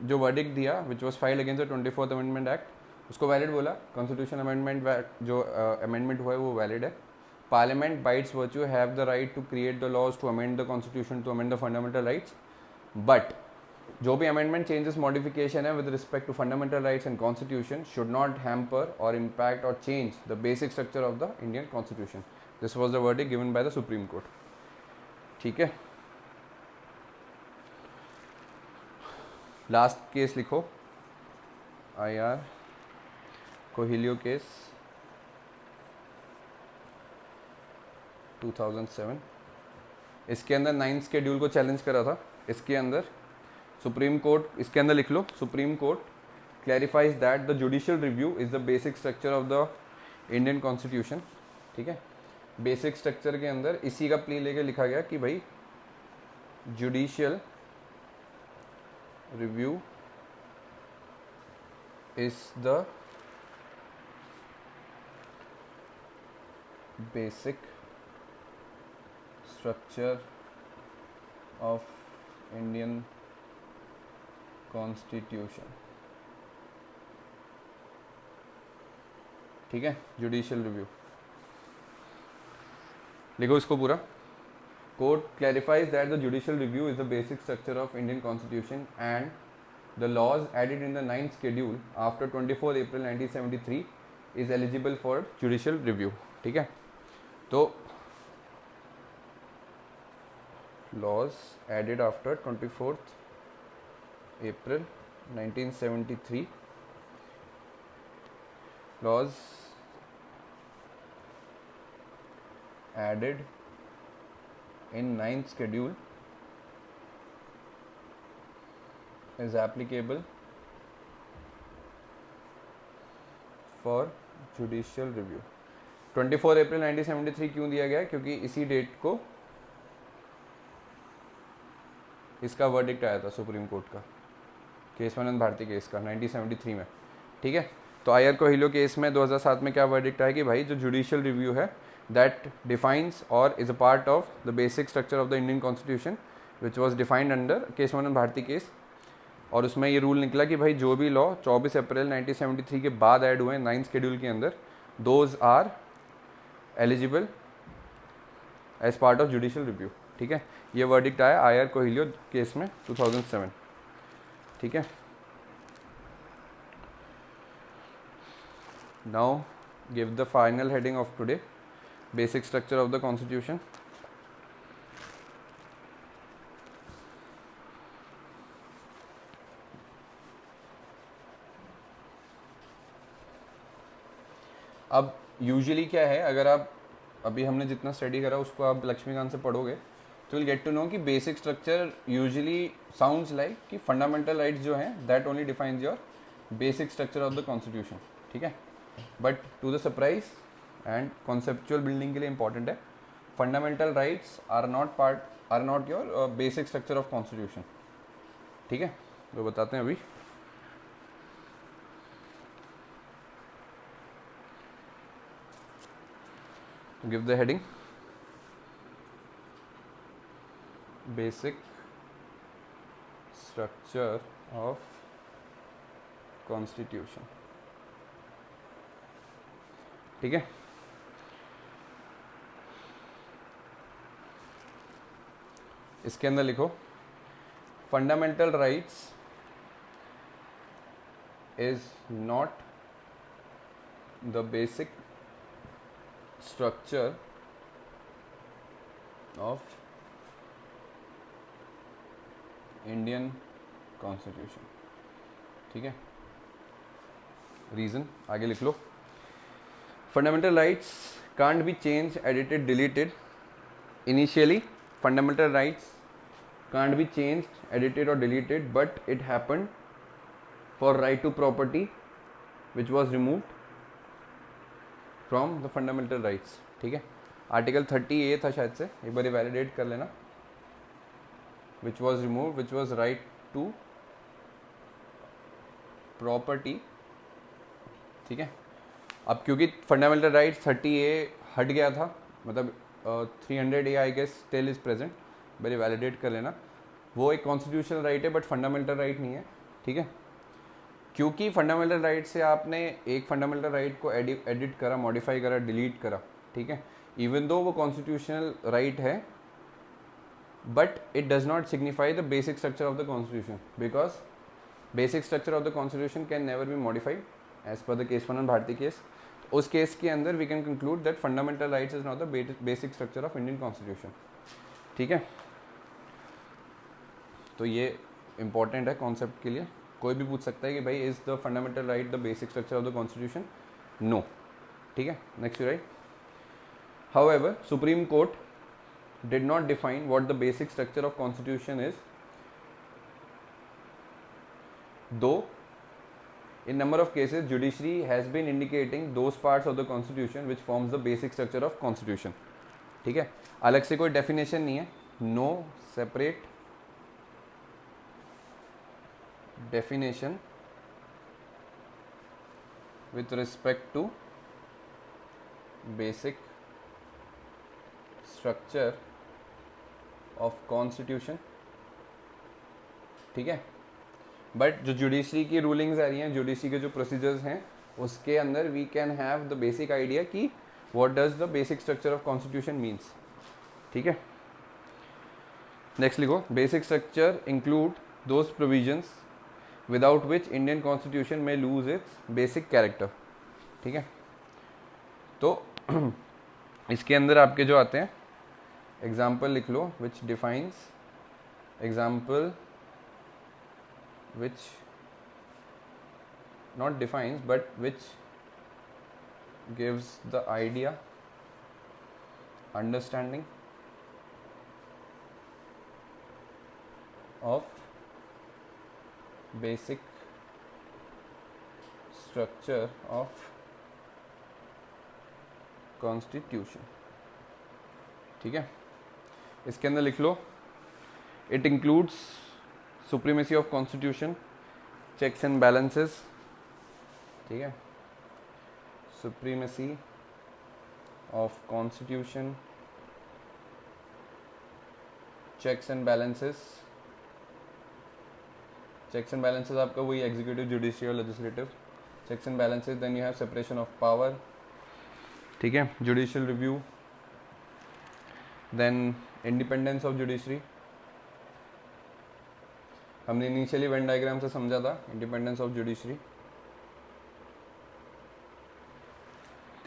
जो वर्डिक्ट दिया which was filed against the 24th amendment act, उसको वैलिड बोला। कॉन्स्टिट्यूशन अमेंडमेंट जो अमेंडमेंट हुआ है वो वैलिड है। Parliament by its virtue have the right to create the laws, to amend the constitution, to amend the fundamental rights, but जो भी amendment changes modification है with respect to fundamental rights and constitution should not hamper और impact और change the basic structure of the Indian constitution. This was the verdict given by the supreme court. ठीक है, last case लिखो, IR कोहिलियो case 2007. इसके अंदर 9th schedule को challenge करा था. इसके अंदर सुप्रीम कोर्ट, इसके अंदर लिख लो, supreme court clarifies that the judicial review is the basic structure of the Indian constitution. ठीक है, बेसिक स्ट्रक्चर के अंदर इसी का प्ली लेके लिखा गया कि भाई judicial review is the basic structure of Indian constitution. ठीक है, जुडिशियल रिव्यू लिखो इसको पूरा. Court clarifies that the judicial review is the basic structure of Indian constitution and the laws added in the 9th schedule after 24 April 1973 is eligible for judicial review. ठीक है, तो laws added after 24th April 1973, laws added in 9th schedule is applicable for judicial review. 24 April 1973 क्यों दिया गया? क्योंकि इसी date को इसका वर्डिक्ट आया था सुप्रीम कोर्ट का, केशवानंद भारती केस का 1973 में. ठीक है, तो IR कोहिलियो केस में 2007 में क्या वर्डिक्ट आया कि भाई जो जुडिशियल रिव्यू है दैट डिफाइंस और is a part of the basic structure of the Indian constitution which was defined under Keshavananda Bharati case. और उसमें ये रूल निकला कि भाई जो भी लॉ 24 अप्रैल 1973 के बाद ऐड हुए 9th शेड्यूल के अंदर, those are eligible as part of judicial review. ठीक है, ये वर्डिक्ट आया IR कोहिलियो केस में 2007. ठीक है, now give the final heading of today, basic structure of the constitution. अब यूजुअली क्या है, अगर आप अभी हमने जितना स्टडी करा उसको आप लक्ष्मीकांत से पढ़ोगे तो विल गेट टू नो कि basic structure usually sounds like कि फंडामेंटल राइट्स जो हैं that only defines your basic structure of the constitution. ठीक है, but to the surprise and conceptual building के लिए इंपॉर्टेंट है, fundamental rights are not your basic structure of constitution. ठीक है, तो बताते हैं अभी. Give the heading, basic structure of constitution. ठीक है, इसके अंदर लिखो fundamental rights is not the basic structure of Indian constitution. ठीक है, रीजन आगे लिख लो. Fundamental rights can't be change, edited, deleted. Initially fundamental rights can't be change, edited और deleted, but it happened for right to property which was removed from the fundamental rights. ठीक है, article 30A था शायद से, एक बार validate कर लेना. which was removed, which was right to property. ठीक है, अब क्योंकि फंडामेंटल राइट्स 30A हट गया था, मतलब 300A I guess still is present, मेरे वैलिडेट कर लेना. वो एक कॉन्स्टिट्यूशनल राइट है बट फंडामेंटल राइट नहीं है. ठीक है, क्योंकि फंडामेंटल राइट से आपने एक फंडामेंटल राइट को एडिट करा, मॉडिफाई करा, डिलीट करा. ठीक है, इवन दो वो कॉन्स्टिट्यूशनल राइट है but it does not signify the basic structure of the constitution, because basic structure of the constitution can never be modified as per the Keshwanand Bharti case. उस case के अंदर we can conclude that fundamental rights is not the basic structure of Indian constitution. ठीक है, तो ये important है concept के लिए. कोई भी पूछ सकता है कि भाई is the fundamental right the basic structure of the constitution? No. ठीक है, next right. However, Supreme Court did not define what the basic structure of constitution is, though in number of cases judiciary has been indicating those parts of the constitution which forms the basic structure of constitution. ठीक है, अलग से कोई definition नहीं है, no separate definition with respect to basic structure of constitution. ठीक है, but जो जुडिशरी की रूलिंग्स आ रही हैं, जुडिशरी के जो प्रोसीजर्स हैं, उसके अंदर we can have the basic idea कि what does the basic structure of constitution means. ठीक है, नेक्स्ट लिखो. Basic structure include those provisions without which Indian constitution में लूज इट्स बेसिक कैरेक्टर. ठीक है, तो इसके अंदर आपके जो आते हैं एग्जाम्पल लिख लो. Which defines, example which not defines but which gives the idea, understanding of basic structure of constitution. ठीक है, इसके अंदर लिख लो. It includes supremacy of constitution, checks and balances. ठीक है, supremacy of constitution, checks and balances. Checks and balances आपका वही executive, judicial, legislative. Checks and balances, then you have separation of power. ठीक है, judicial review, then independence of judiciary. हमने initially Venn diagram से समझा था इंडिपेंडेंस ऑफ जुडिशरी.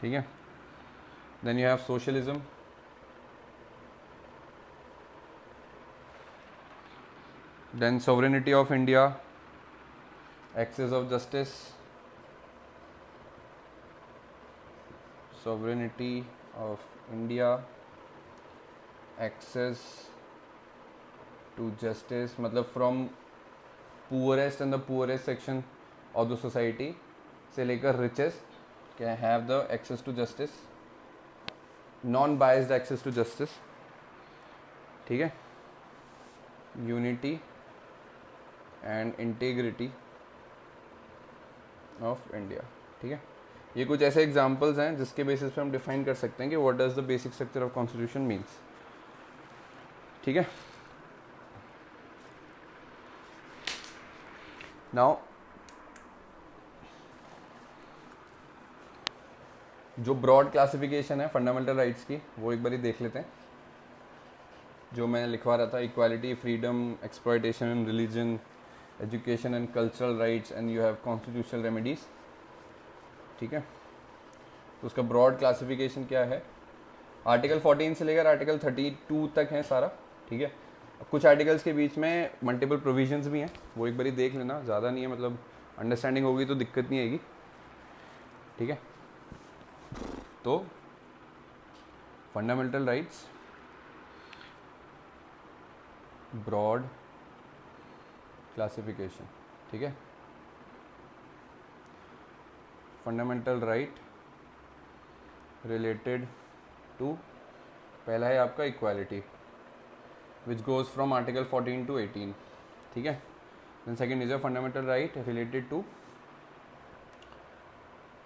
ठीक है, then you have socialism, then sovereignty of India, access of justice, sovereignty of India, access to justice, मतलब from poorest and the poorest section of the society से लेकर richest can have the access to justice, non-biased access to justice. ठीक है, unity and integrity of India. ठीक है, ये कुछ ऐसे एग्जाम्पल्स हैं जिसके बेसिस पे हम डिफाइन कर सकते हैं कि what does the basic structure of constitution means. ठीक है, नाउ जो ब्रॉड क्लासिफिकेशन है फंडामेंटल राइट्स की वो एक बार ही देख लेते हैं. जो मैंने लिखवा रहा था, equality, freedom, exploitation and religion, education and cultural rights, and you have constitutional remedies. ठीक है, तो उसका ब्रॉड क्लासिफिकेशन क्या है? आर्टिकल 14 से लेकर आर्टिकल 32 तक है सारा. ठीक है, कुछ आर्टिकल्स के बीच में मल्टीपल प्रोविजंस भी हैं, वो एक बारी देख लेना, ज़्यादा नहीं है, मतलब अंडरस्टैंडिंग होगी तो दिक्कत नहीं आएगी. ठीक है, तो फंडामेंटल राइट्स, ब्रॉड क्लासिफिकेशन. ठीक है, फंडामेंटल राइट रिलेटेड टू, पहला है आपका equality which goes from article 14 to 18. ठीक है, देन second is a fundamental right related to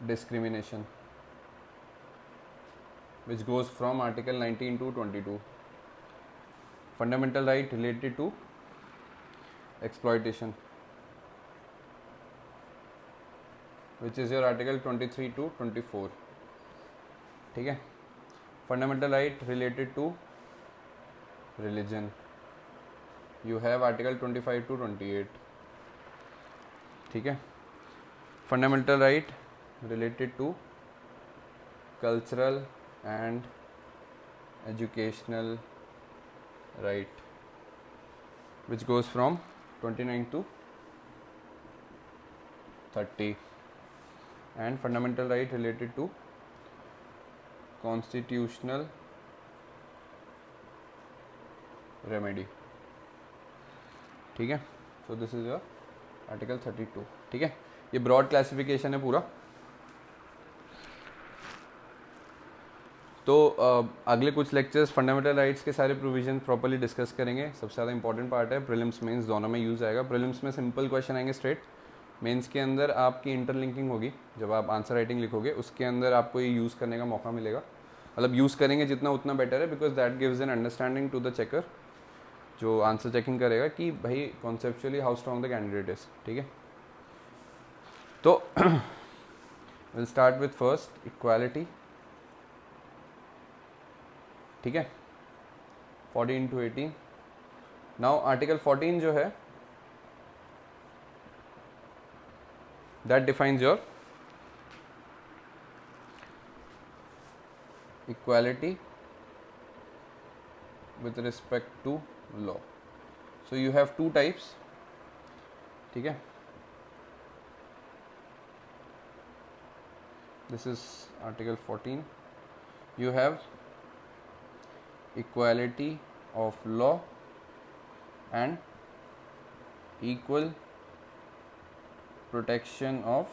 discrimination which goes from article 19 to 22. Fundamental right related to exploitation which is your article 23 to 24. ठीक है, fundamental right related to religion, you have article 25 to 28. ठीक है, fundamental right related to cultural and educational right, which goes from 29 to 30, and fundamental right related to constitutional remedy. ठीक है, so this is your article 32. ठीक है, ये broad classification है पूरा. तो अगले कुछ लेक्चर्स फंडामेंटल राइट्स के सारे प्रोविजन प्रॉपर्ली डिस्कस करेंगे. सबसे ज़्यादा इंपॉर्टेंट पार्ट है, प्रीलिम्स मेंस दोनों में यूज़ आएगा. प्रीलिम्स में सिंपल क्वेश्चन आएंगे स्ट्रेट, मेंस के अंदर आपकी इंटरलिंकिंग होगी. जब आप आंसर राइटिंग लिखोगे उसके अंदर आपको ये यूज़ करने का मौका मिलेगा. मतलब यूज़ करेंगे जितना उतना बेटर है, because that gives an understanding to the checker जो आंसर चेकिंग करेगा कि भाई conceptually how strong the candidate is. ठीक है, तो will start with first equality. ठीक है, 14 to 18. नाउ आर्टिकल 14 जो है that defines your equality with respect to law. So you have two types. ठीक है, this is article 14. You have equality of law and equal protection of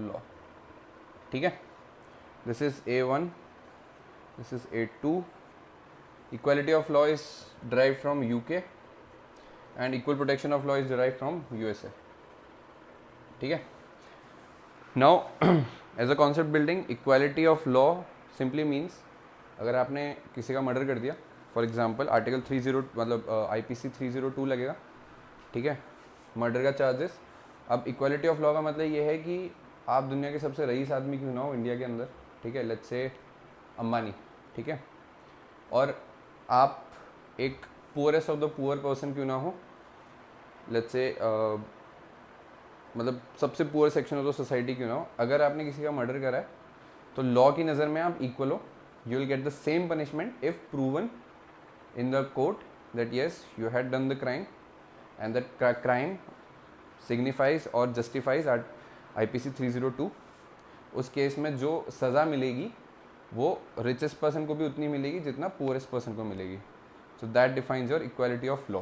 law. ठीक है, this is A1, this is A2. Equality of law is derived from UK and equal protection of law is derived from USA. ठीक है, now as a concept building, equality of law simply means अगर आपने किसी का murder कर दिया, for example article 30 मतलब IPC 302 लगेगा. ठीक है, मर्डर का चार्जेस. अब इक्वालिटी ऑफ लॉ का मतलब ये है कि आप दुनिया के सबसे रईस आदमी क्यों ना हो इंडिया के अंदर, ठीक है, लेट्स से अंबानी, ठीक है, और आप एक poorest of the poor person क्यों ना हो, लेट्स से मतलब सबसे poor section of the society क्यों ना हो, अगर आपने किसी का मर्डर करा है तो लॉ की नज़र में आप इक्वल हो. You will get the same punishment if proven in the court that yes you had done the crime and that crime signifies और जस्टिफाइज एट IPC 302. उस केस में जो सज़ा मिलेगी वो रिचेस्ट पर्सन को भी उतनी मिलेगी जितना पुअरेस्ट पर्सन को मिलेगी. So that defines your equality of law.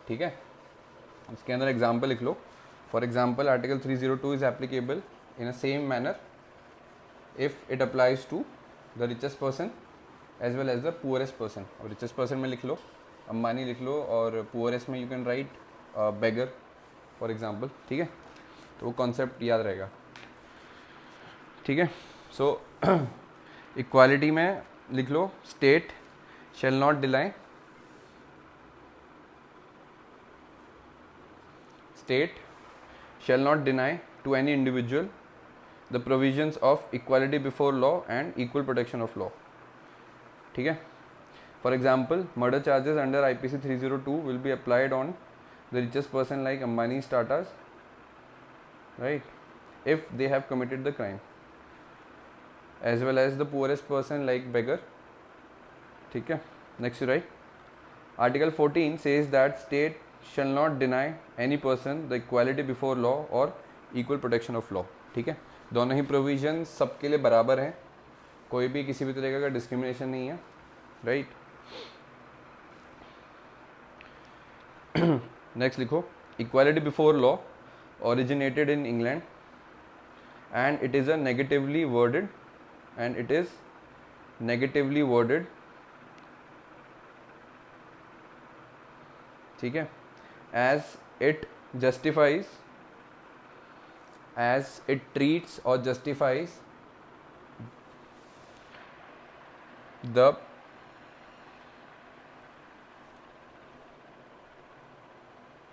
ठीक है, इसके अंदर एग्जाम्पल लिख लो. For example article 302 is applicable in a same manner if it applies to the richest person as well as the poorest person. और richest person में लिख लो अंबानी लिख लो, और पुअरेस्ट में you can write beggar for example. ठीक है, तो वो कॉन्सेप्ट याद रहेगा. ठीक है, सो इक्वालिटी में लिख लो state shall not deny, state shall not deny to any individual the provisions of equality before law and equal protection of law. ठीक है, for example murder charges under IPC 302 will be applied on the richest person like Ambani Tatas, right, if they have committed the crime, as well as the poorest person like beggar. ठीक है, next you write Article 14 says that state shall not deny any person the equality before law or equal protection of law. ठीक है, दोनों ही provision सबके लिए बराबर हैं, कोई भी किसी भी तरह का डिस्क्रिमिनेशन नहीं है, राइट. नेक्स्ट लिखो equality before law originated in England and it is a negatively worded ठीक है, as it treats or justifies the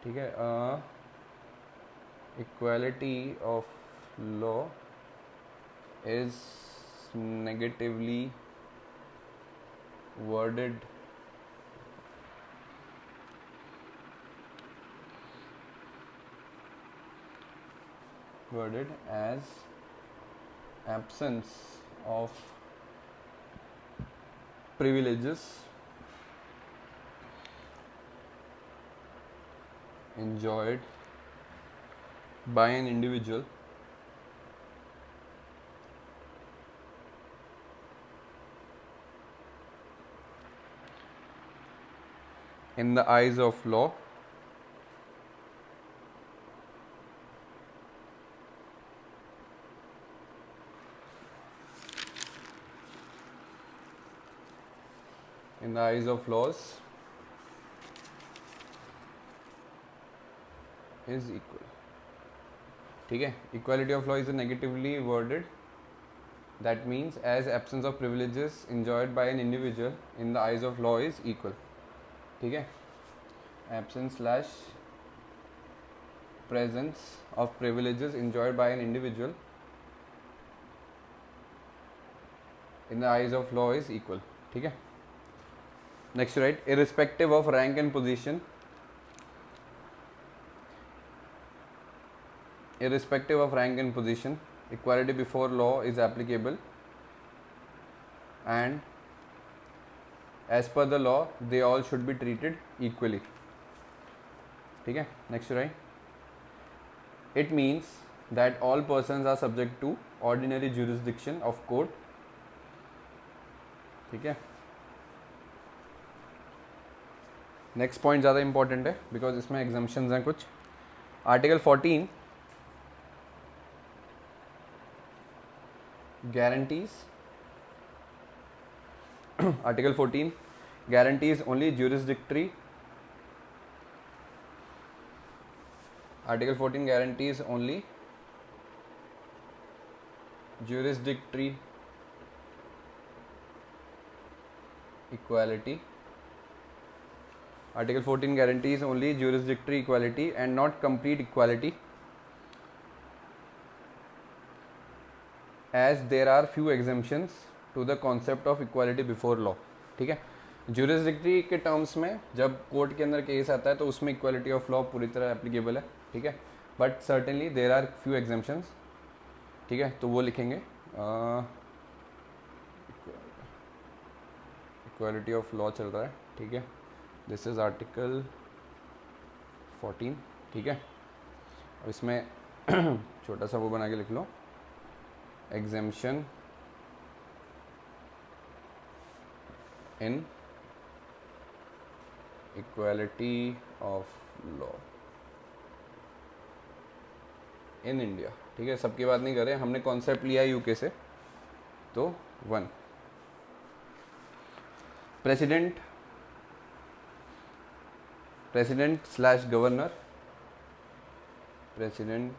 ठीक है equality of law is negatively worded as absence of privileges enjoyed by an individual in the eyes of law in the eyes of laws is equal. ठीक है, equality of law is negatively worded. That means as absence of privileges enjoyed by an individual in the eyes of law is equal. ठीक है, absence slash presence of privileges enjoyed by an individual in the eyes of law is equal. ठीक है, next right, irrespective of rank and position, irrespective of rank and position, equality before law is applicable, and as per the law they all should be treated equally. ठीक है, next right, it means that all persons are subject to ordinary jurisdiction of court. ठीक है, next point ज़्यादा important है because इसमें exemptions हैं कुछ. Article 14 guarantees article 14 guarantees only jurisdictory, article 14 guarantees only jurisdictory equality. Article 14 guarantees only jurisdictory equality and not complete equality, as there are few exemptions to the concept of equality before law. ठीक है, jurisdictory के terms में जब court के अंदर case आता है तो उसमें equality of law पूरी तरह एप्लीकेबल है. ठीक है, but certainly there are few exemptions. ठीक है, तो वो लिखेंगे इक्वालिटी ऑफ लॉ चल रहा है. ठीक है, दिस इज आर्टिकल 14. ठीक है, और इसमें छोटा सा वो बना के लिख लो, exemption in equality of law in India. ठीक है, सबकी बात नहीं कर रहे, हमने कॉन्सेप्ट लिया है यूके से. तो 1, president slash governor, president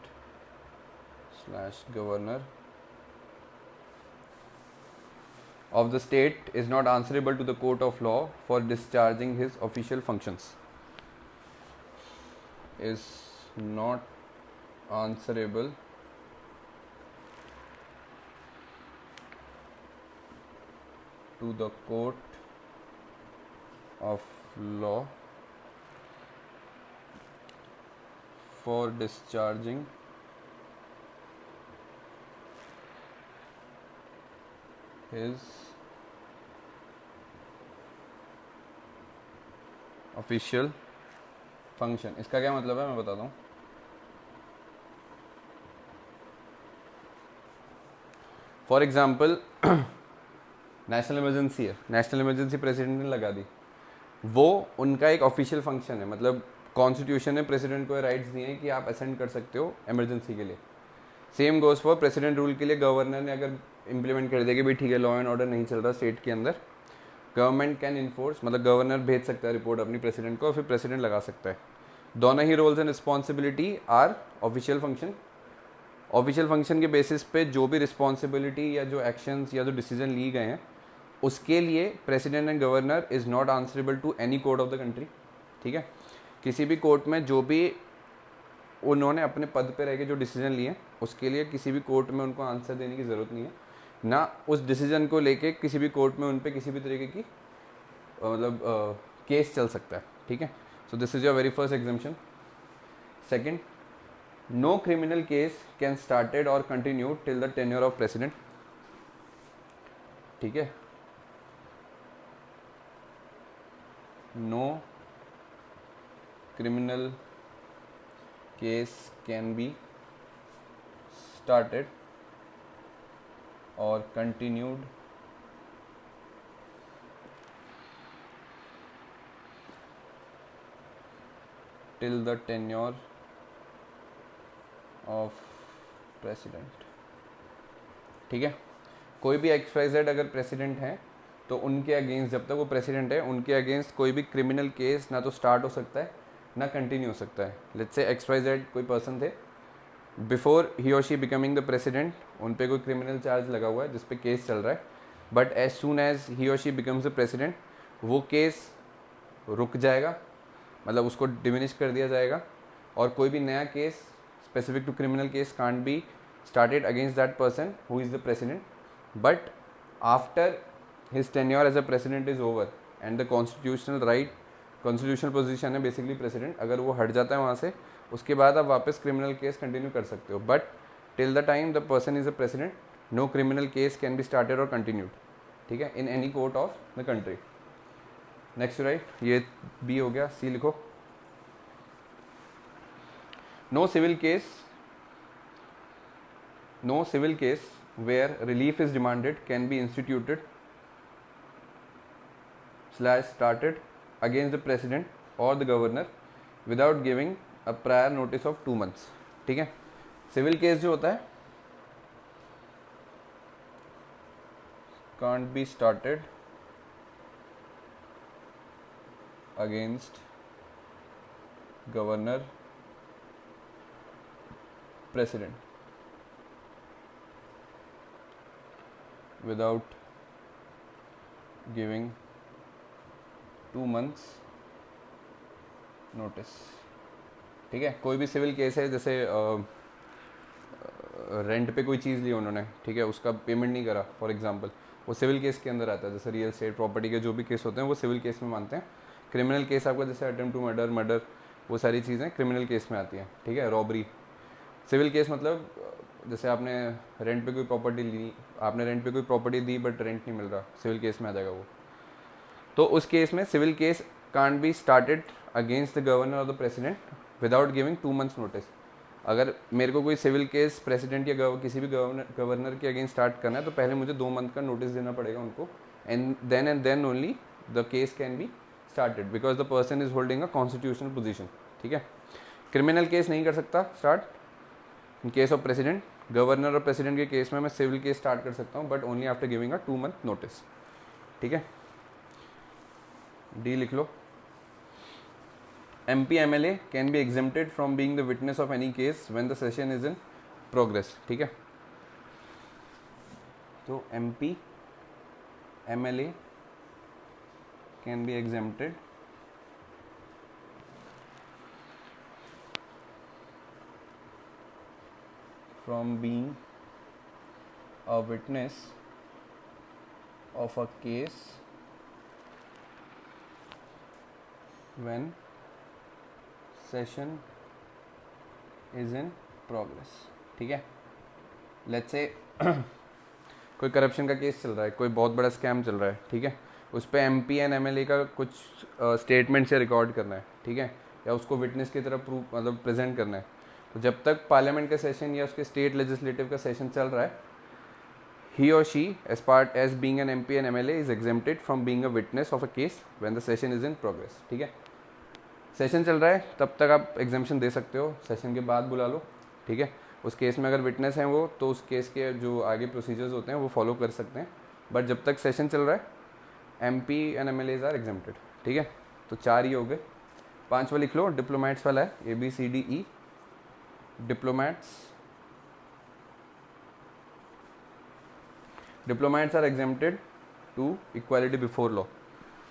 slash governor of the state is not answerable to the court of law for discharging his official functions. Is not answerable to the court of law for discharging his official function. इसका क्या मतलब है मैं बताता हूँ. For example national emergency है, national emergency president ने लगा दी, वो उनका एक ऑफिशियल फंक्शन है. मतलब कॉन्स्टिट्यूशन ने प्रेसिडेंट को राइट्स दिए हैं कि आप असेंड कर सकते हो इमरजेंसी के लिए. Same goes for president rule के लिए. गवर्नर ने अगर इम्प्लीमेंट कर दिया कि भाई ठीक है लॉ एंड ऑर्डर नहीं चल रहा स्टेट के अंदर, गवर्नमेंट कैन इन्फोर्स, मतलब गवर्नर भेज सकता है रिपोर्ट अपनी प्रेसिडेंट को और फिर प्रेसिडेंट लगा सकता है. दोनों ही roles and responsibility are official function. Official function के बेसिस पे जो भी रिस्पॉन्सिबिलिटी या जो एक्शंस या जो डिसीजन लिए गए हैं उसके लिए president and governor is not answerable to any court of the country. ठीक है, किसी भी कोर्ट में जो भी उन्होंने अपने पद पे रह के जो डिसीजन लिए उसके लिए किसी भी कोर्ट में उनको आंसर देने की ज़रूरत नहीं है, ना उस डिसीजन को लेके किसी भी कोर्ट में उन पे किसी भी तरीके की मतलब केस चल सकता है. ठीक है, so this is your very first exemption. Second, no criminal case can started और continue till the tenure of president, ठीक है, no criminal case can be started or continued till the tenure of president, ठीक है। कोई भी XYZ अगर president हैं तो उनके अगेंस्ट, जब तक वो प्रेसिडेंट है, उनके अगेंस्ट कोई भी क्रिमिनल केस ना तो स्टार्ट हो सकता है ना कंटिन्यू हो सकता है। लेट्स से XYZ कोई पर्सन थे, बिफोर ही और शी बिकमिंग द प्रेसिडेंट उन पे कोई क्रिमिनल चार्ज लगा हुआ है जिस पे केस चल रहा है, बट एज सून एज ही और शी बिकम्स द प्रेसिडेंट वो केस रुक जाएगा, मतलब उसको डिमिनिश कर दिया जाएगा, और कोई भी नया case specific to criminal case can't be started against that person who is the president, but after his tenure as a president is over and the constitutional right, constitutional position है basically president, अगर वो हट जाता है वहाँ से, उसके बाद आप वापस क्रिमिनल केस कंटिन्यू कर सकते हो, but till the time the person is a president no criminal case can be started और कंटिन्यूड, ठीक है, in any court of the country. Next right, ये बी हो गया, सी लिखो। No civil case, no civil case where relief is demanded can be instituted / started against the president or the governor without giving a prior notice of 2 months, ठीक है। Civil case जो होता है can't be started against governor, president without giving 2 months notice, ठीक है। कोई भी civil case है, जैसे रेंट पे कोई चीज़ ली उन्होंने, ठीक है, उसका पेमेंट नहीं करा फॉर एग्जांपल, वो सिविल केस के अंदर आता है। जैसे रियल एस्टेट प्रॉपर्टी के जो भी केस होते हैं वो सिविल केस में मानते हैं। क्रिमिनल केस आपका जैसे अटेम्प्ट टू मर्डर वो सारी चीज़ें क्रिमिनल केस में आती हैं, ठीक है, रॉबरी। सिविल केस मतलब जैसे आपने रेंट पे कोई प्रॉपर्टी ली, आपने रेंट पे कोई प्रॉपर्टी दी बट रेंट नहीं मिल रहा, सिविल केस में आ जाएगा वो। तो उस केस में civil case can't be started against the governor और the president without giving 2 months notice. अगर मेरे को कोई सिविल केस प्रेसिडेंट या किसी भी गवर्नर के अगेंस्ट स्टार्ट करना है तो पहले मुझे 2 month का नोटिस देना पड़ेगा उनको, and then only the case can be started because the person is holding a constitutional position, ठीक है। क्रिमिनल केस नहीं कर सकता start in case of president, governor और प्रेसिडेंट के केस में मैं सिविल केस स्टार्ट कर सकता हूँ but only after giving a 2 month notice, ठीक है। डी लिख लो। MP MLA can be exempted from being the witness of any case when the session is in progress, ठीक है। तो MP MLA can be exempted from being a witness of a case when session is in progress, ठीक है। Let's say कोई corruption का case चल रहा है, कोई बहुत बड़ा स्कैम चल रहा है, ठीक है, उस पर MP एंड MLA का कुछ स्टेटमेंट से रिकॉर्ड करना है, ठीक है, या उसको विटनेस की तरह प्रूफ मतलब प्रेजेंट करना है। तो जब तक पार्लियामेंट का सेशन या उसके स्टेट लेजिस्लेटिव का सेशन चल रहा है, ही और she as being an MP and MLA is exempted from being a witness of a case when the session is in progress, ठीक है। सेशन चल रहा है तब तक आप एग्जामेशन दे सकते हो, सेशन के बाद बुला लो, ठीक है। उस केस में अगर विटनेस हैं वो तो उस केस के जो आगे प्रोसीजर्स होते हैं वो फॉलो कर सकते हैं, बट जब तक सेशन चल रहा है MP and MLAs are exempted, ठीक है। तो 4 ही हो गए। 5वां लिख लो, डिप्लोमेट्स वाला है, ABCDE। diplomats are exempted to equality before law,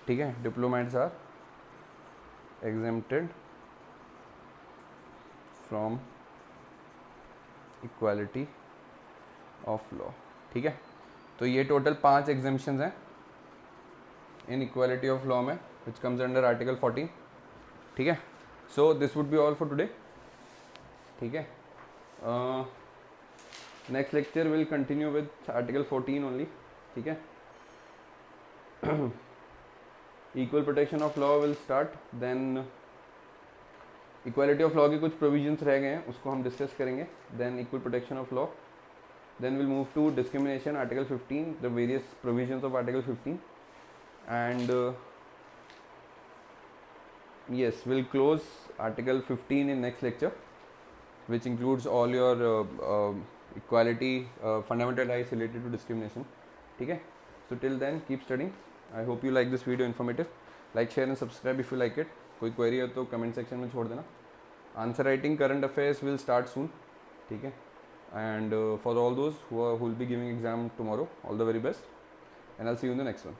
ठीक है। diplomats are exempted from equality of law, ठीक है। तो ये टोटल 5 एग्जेम्पशंस हैं इन इक्वालिटी ऑफ लॉ में विच कम्स अंडर आर्टिकल 14, ठीक है। So this would be all for today, ठीक है। Next lecture will continue with article 14 only, ठीक है. Equal protection of law will start, then equality of law के कुछ provisions रह गए हैं, उसको हम डिस्कस करेंगे. Than equal protection of law, then we'll move to discrimination, article 15, the various provisions of article 15, and yes, we'll close article 15 in next lecture, which includes all your equality fundamental rights related to discrimination, ठीक है. So till then keep studying. I hope you like this video informative. Like, share and subscribe if you like it. कोई query है तो comment section में छोड़ देना. Answer writing current affairs will start soon, ठीक है. And for all those who will be giving exam tomorrow, all the very best, and I'll see you in the next one.